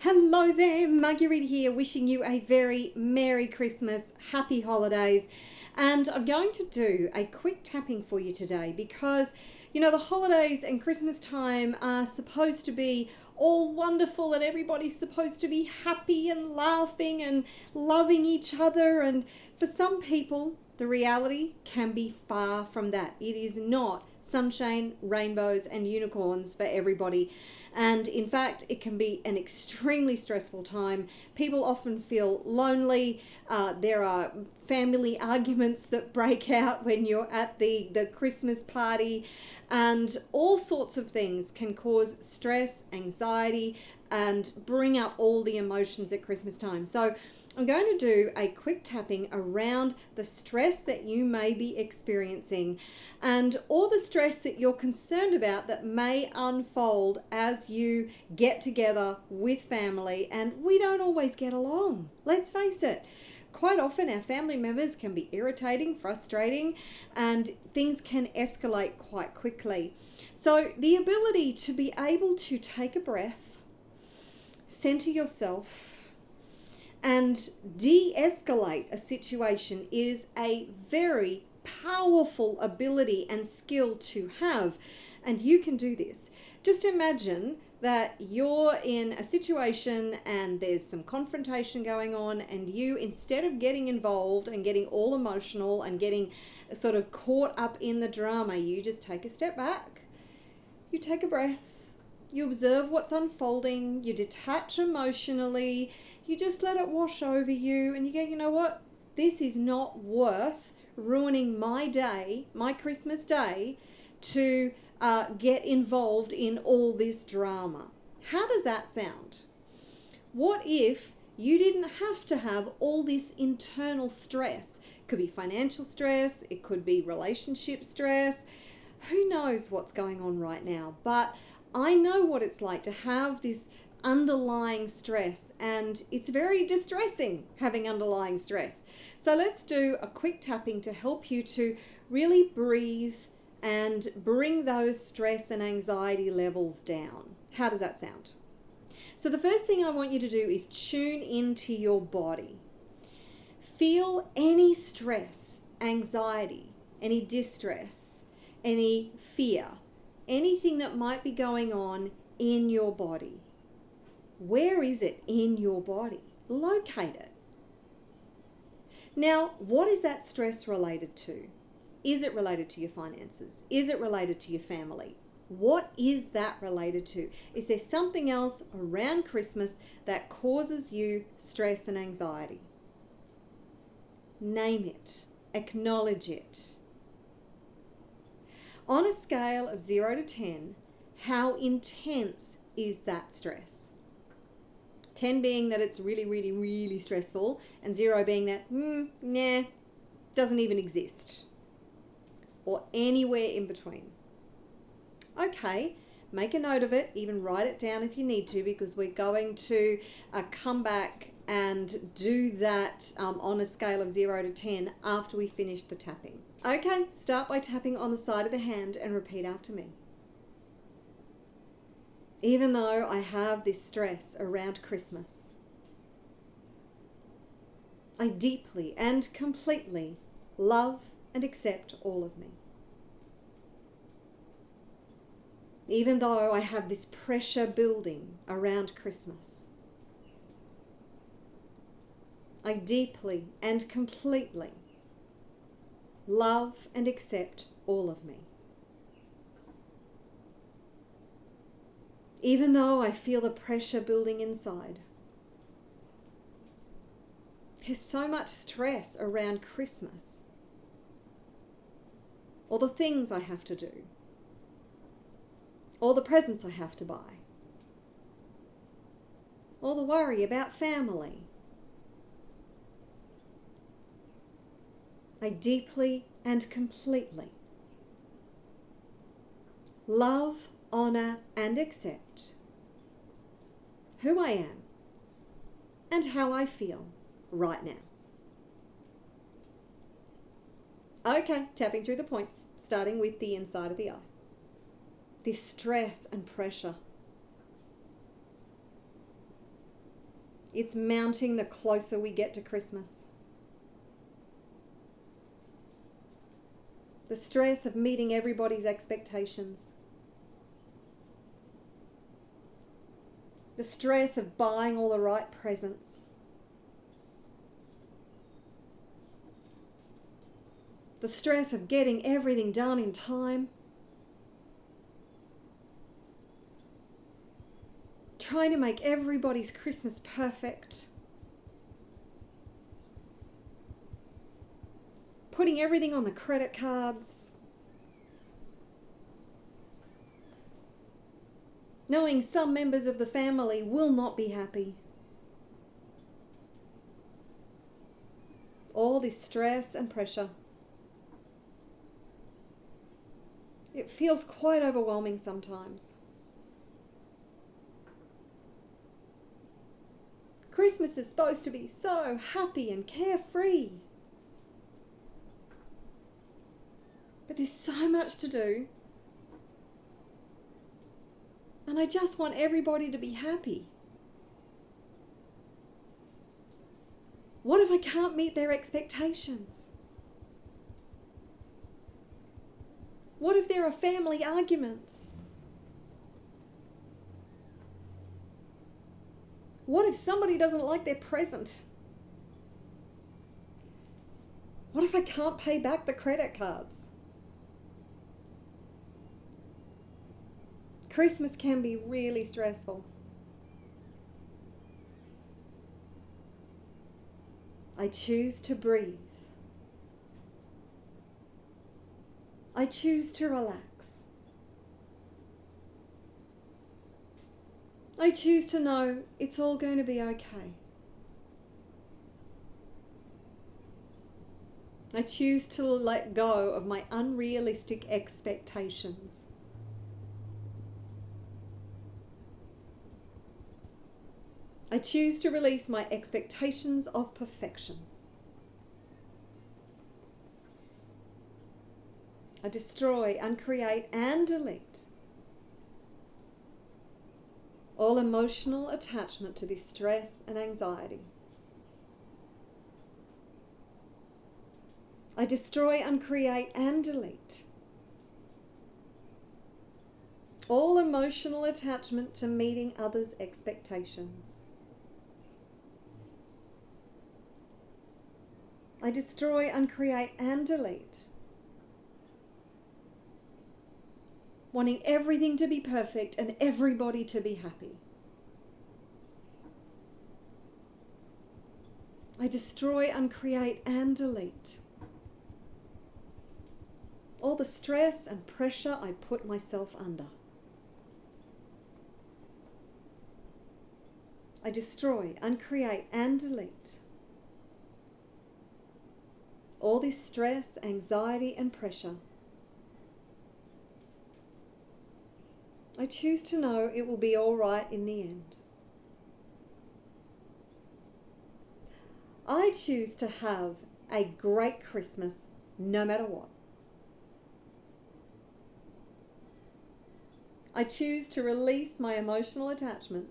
Hello there, Marguerita here, wishing you a very Merry Christmas, Happy Holidays. And I'm going to do a quick tapping for you today because, the holidays and Christmas time are supposed to be all wonderful and everybody's supposed to be happy and laughing and loving each other. And for some people, the reality can be far from that. It is not sunshine, rainbows and unicorns for everybody. And in fact, it can be an extremely stressful time. People often feel lonely. There are family arguments that break out when you're at the Christmas party, and all sorts of things can cause stress, anxiety, and bring up all the emotions at Christmas time. So I'm going to do a quick tapping around the stress that you may be experiencing and all the stress that you're concerned about that may unfold as you get together with family, and we don't always get along. Let's face it. Quite often our family members can be irritating, frustrating, and things can escalate quite quickly. So the ability to be able to take a breath, center yourself, and de-escalate a situation is a very powerful ability and skill to have. And you can do this. Just imagine that you're in a situation and there's some confrontation going on, and you, instead of getting involved and getting all emotional and getting sort of caught up in the drama, you just take a step back, you take a breath, you observe what's unfolding, you detach emotionally, you just let it wash over you, and you go, you know what? This is not worth ruining my day, my Christmas day, to get involved in all this drama. How does that sound? What if you didn't have to have all this internal stress? It could be financial stress, it could be relationship stress. Who knows what's going on right now? But I know what it's like to have this underlying stress, and it's very distressing having underlying stress. So let's do a quick tapping to help you to really breathe and bring those stress and anxiety levels down. How does that sound? So the first thing I want you to do is tune into your body. Feel any stress, anxiety, any distress, any fear, anything that might be going on in your body. Where is it in your body? Locate it. Now, what is that stress related to? Is it related to your finances? Is it related to your family? What is that related to? Is there something else around Christmas that causes you stress and anxiety? Name it. Acknowledge it. On a scale of 0 to 10, how intense is that stress? 10 being that it's really, really, really stressful, and 0 being that, nah, doesn't even exist. Or anywhere in between. Okay, make a note of it, even write it down if you need to, because we're going to come back and do that on a scale of 0 to 10 after we finish the tapping. Okay, start by tapping on the side of the hand and repeat after me. Even though I have this stress around Christmas, I deeply and completely love and accept all of me. Even though I have this pressure building around Christmas, I deeply and completely love and accept all of me. Even though I feel the pressure building inside, there's so much stress around Christmas. All the things I have to do, all the presents I have to buy, all the worry about family. I deeply and completely love, honor, and accept who I am and how I feel right now. Okay, tapping through the points, starting with the inside of the eye. This stress and pressure It's mounting the closer we get to Christmas. The stress of meeting everybody's expectations. The stress of buying all the right presents. The stress of getting everything done in time. Trying to make everybody's Christmas perfect. Putting everything on the credit cards. Knowing some members of the family will not be happy. All this stress and pressure. It feels quite overwhelming sometimes. Christmas is supposed to be so happy and carefree. But there's so much to do. And I just want everybody to be happy. What if I can't meet their expectations? What if there are family arguments? What if somebody doesn't like their present? What if I can't pay back the credit cards? Christmas can be really stressful. I choose to breathe. I choose to relax. I choose to know it's all going to be okay. I choose to let go of my unrealistic expectations. I choose to release my expectations of perfection. I destroy, uncreate, and delete all emotional attachment to this stress and anxiety. I destroy, uncreate, and delete all emotional attachment to meeting others' expectations. I destroy, uncreate, and delete wanting everything to be perfect and everybody to be happy. I destroy, uncreate, and delete all the stress and pressure I put myself under. I destroy, uncreate, and delete all this stress, anxiety, and pressure. I choose to know it will be all right in the end. I choose to have a great Christmas no matter what. I choose to release my emotional attachment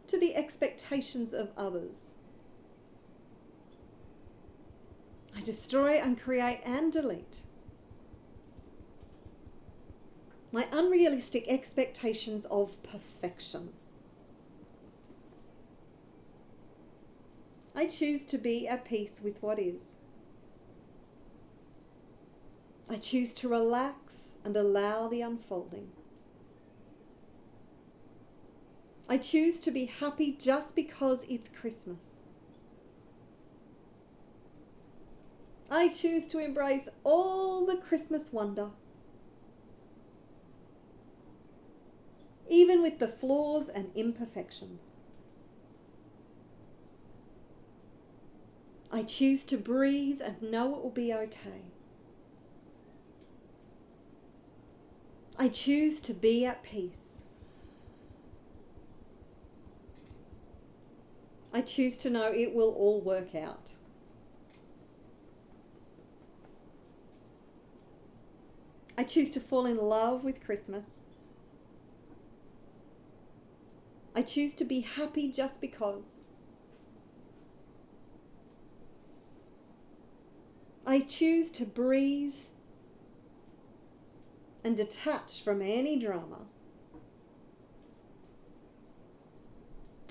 to the expectations of others. I destroy, uncreate, and delete my unrealistic expectations of perfection. I choose to be at peace with what is. I choose to relax and allow the unfolding. I choose to be happy just because it's Christmas. I choose to embrace all the Christmas wonder, even with the flaws and imperfections. I choose to breathe and know it will be okay. I choose to be at peace. I choose to know it will all work out. I choose to fall in love with Christmas. I choose to be happy just because. I choose to breathe and detach from any drama.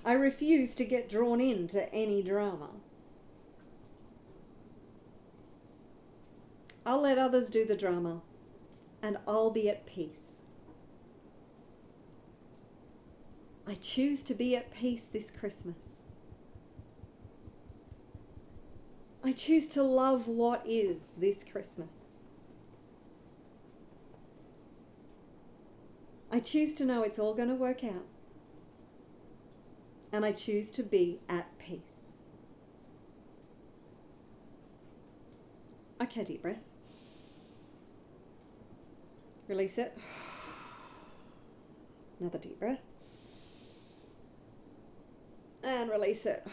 I refuse to get drawn into any drama. I'll let others do the drama, and I'll be at peace. I choose to be at peace this Christmas. I choose to love what is this Christmas. I choose to know it's all going to work out. And I choose to be at peace. Okay, deep breath. Release it. Another deep breath. And release it.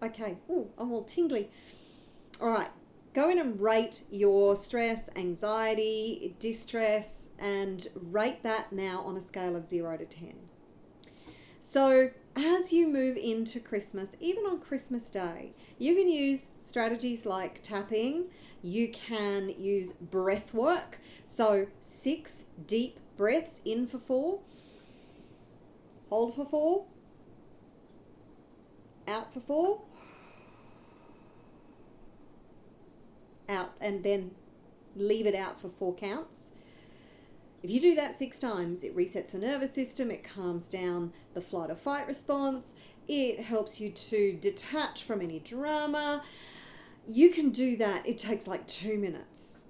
Okay. Ooh, I'm all tingly. All right. Go in and rate your stress, anxiety, distress, and rate that now on a scale of 0 to 10. So as you move into Christmas, even on Christmas Day, you can use strategies like tapping. You can use breath work. So 6 deep breaths in for 4, hold for 4, out for 4, out, and then leave it out for 4 counts. If you do that 6 times, it resets the nervous system, it calms down the flight or fight response, it helps you to detach from any drama. You can do that. It takes like 2 minutes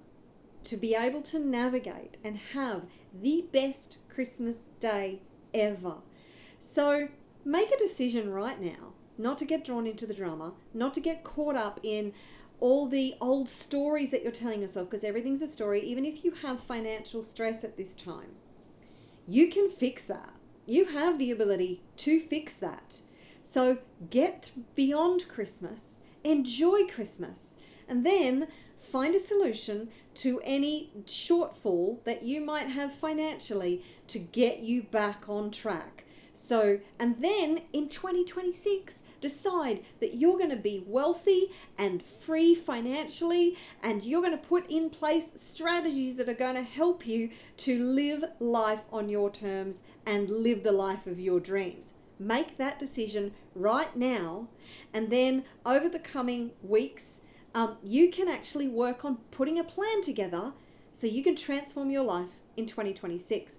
to be able to navigate and have the best Christmas day ever. So make a decision right now not to get drawn into the drama, not to get caught up in all the old stories that you're telling yourself, because everything's a story. Even if you have financial stress at this time, you can fix that. You have the ability to fix that. So get beyond Christmas, enjoy Christmas, and then find a solution to any shortfall that you might have financially to get you back on track. So, and then in 2026, decide that you're going to be wealthy and free financially, and you're going to put in place strategies that are going to help you to live life on your terms and live the life of your dreams. Make that decision right now, and then over the coming weeks, you can actually work on putting a plan together so you can transform your life in 2026.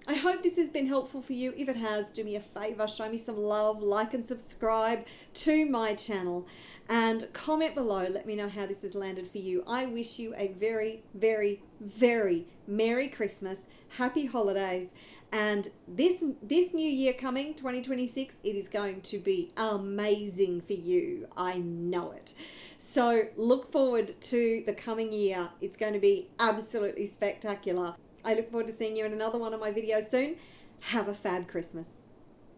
I hope this has been helpful for you. If it has, do me a favor, show me some love, like and subscribe to my channel, and comment below. Let me know how this has landed for you. I wish you a very, very, very Merry Christmas, Happy Holidays, and this new year coming, 2026, it is going to be amazing for you. I know it. So look forward to the coming year. It's going to be absolutely spectacular. I look forward to seeing you in another one of my videos soon. Have a fab Christmas.